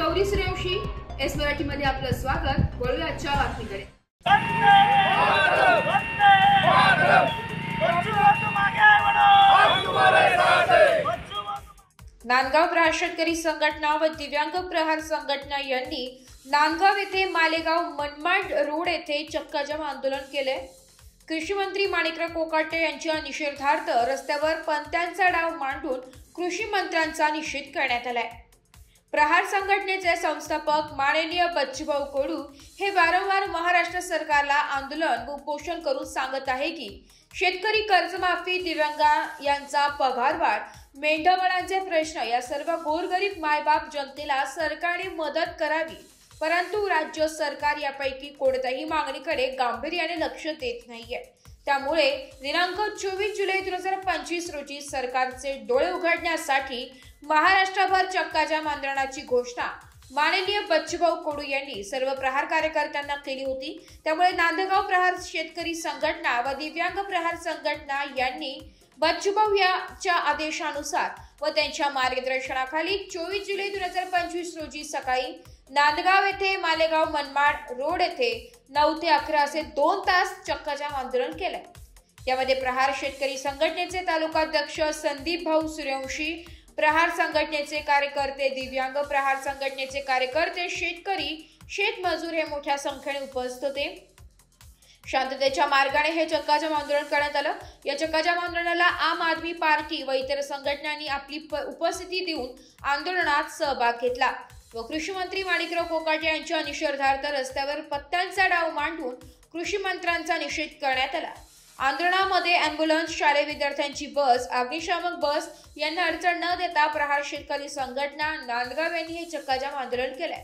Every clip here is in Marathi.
गौरी सूर्यवंशी, एस मराठी मध्ये आपलं स्वागत। वळूया आजच्या बातमीकडे। नांदगाव प्रहार शेतकरी संघटना व दिव्यांग प्रहार संघटना यांनी नांदगाव येथे मालेगाव मनमाड रोड येथे चक्काजाम आंदोलन केले। कृषी मंत्री माणिकराव कोकाटे यांच्या निषेधार्थ रस्त्यावर पंत्यांचा डाव मांडून कृषी मंत्र्यांचा निषेध करण्यात आलाय। प्रहार संघटनेचे संस्थापक माननीय बच्चूभाऊ कडू हे वारंवार महाराष्ट्र सरकारला आंदोलन व उपोषण करून सांगत आहे की शेतकरी कर्जमाफी, दिव्यांग यांचा पगारवाढ, मेंढपाळांचे प्रश्न या सर्व गोरगरीब मायबाप जनतेला सरकारने मदत करावी, परंतु राज्य सरकार यापैकी कोणत्याही मागणीकडे गांभीर्याने लक्ष देत नाहीये। त्यामुळे दिनांक 24 जुलै 2025 रोजी सरकारचे डोळे उघडण्यासाठी महाराष्ट्रभर चक्काजाम आंदोलनाची घोषणा माननीय बच्चूभाऊ कडू यांनी सर्व प्रहार कार्यकर्त्यांना केली होती। त्यामुळे नांदगाव प्रहार शेतकरी संघटना व दिव्यांग प्रहार संघटना यांनी बच्चूभाऊ यांच्या आदेशानुसार व त्यांच्या मार्गदर्शनाखाली 24 जुलै 2025 रोजी सकाळी नांदगाव येथे मालेगाव मनमाड रोड येथे 9 ते 11 असे 2 तास चक्काजाम आंदोलन केले। यामध्ये प्रहार शेतकरी संघटनेचे तालुकाध्यक्ष संदीप भाऊ सूर्यवंशी, प्रहार संघटनेचे कार्यकर्ते, दिव्यांग प्रहार संघटनेचे कार्यकर्ते, शेतकरी, शेतमजूर हे मोठ्या संख्येने उपस्थित होते। शांततेच्या मार्गाने हे चक्काजाम आंदोलन करण्यात आलं। या चक्काजाम आंदोलनाला आम आदमी पार्टी व इतर संघटनांनी आपली उपस्थिती देऊन आंदोलनात सहभाग घेतला व कृषी मंत्री माणिकराव कोकाटे यांच्या निषेधार्थ रस्त्यावर पत्त्यांचा डाव मांडून कृषी मंत्र्यांचा निषेध करण्यात आला। आंदोलनामध्ये अँब्युलन्स, शालेय विद्यार्थ्यांची बस, अग्निशामक बस यांना अडचण न देता प्रहार शेतकरी संघटना नांदगाव यांनी हे चक्काजाम आंदोलन केले।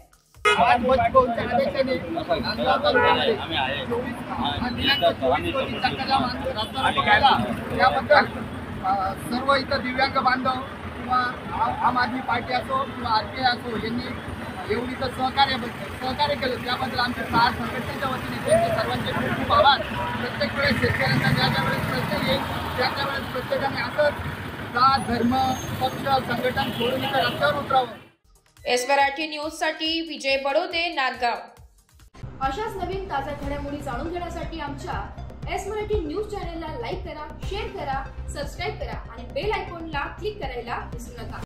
सर्व इतर दिव्यांग बांधव किंवा आम आदमी पार्टी असो किंवा आरके असो यांनी एवढी तर सहकार्य केलं, त्याबद्दल आमच्या प्रहार संघटनेच्या वतीने त्यांचे सर्वांचे खूप खूप आभार। प्रत्येक वेळेस शेतकऱ्यांचा ज्या वेळेस प्रश्न येईल त्या वेळेस प्रत्येकाने असंच जात, धर्म, पक्ष, संघटन सोडून इतर रस्त्यावर उतरावं। एस मराठी न्यूज साठी विजय बडोदे, नांदगाव। अशाच नवीन ताज्या घडामोडी जाणून घेण्यासाठी आमच्या एस मराठी न्यूज चॅनलला लाईक करा, शेअर करा, सबस्क्राईब करा आणि बेल आयकॉनला क्लिक करायला विसरू नका।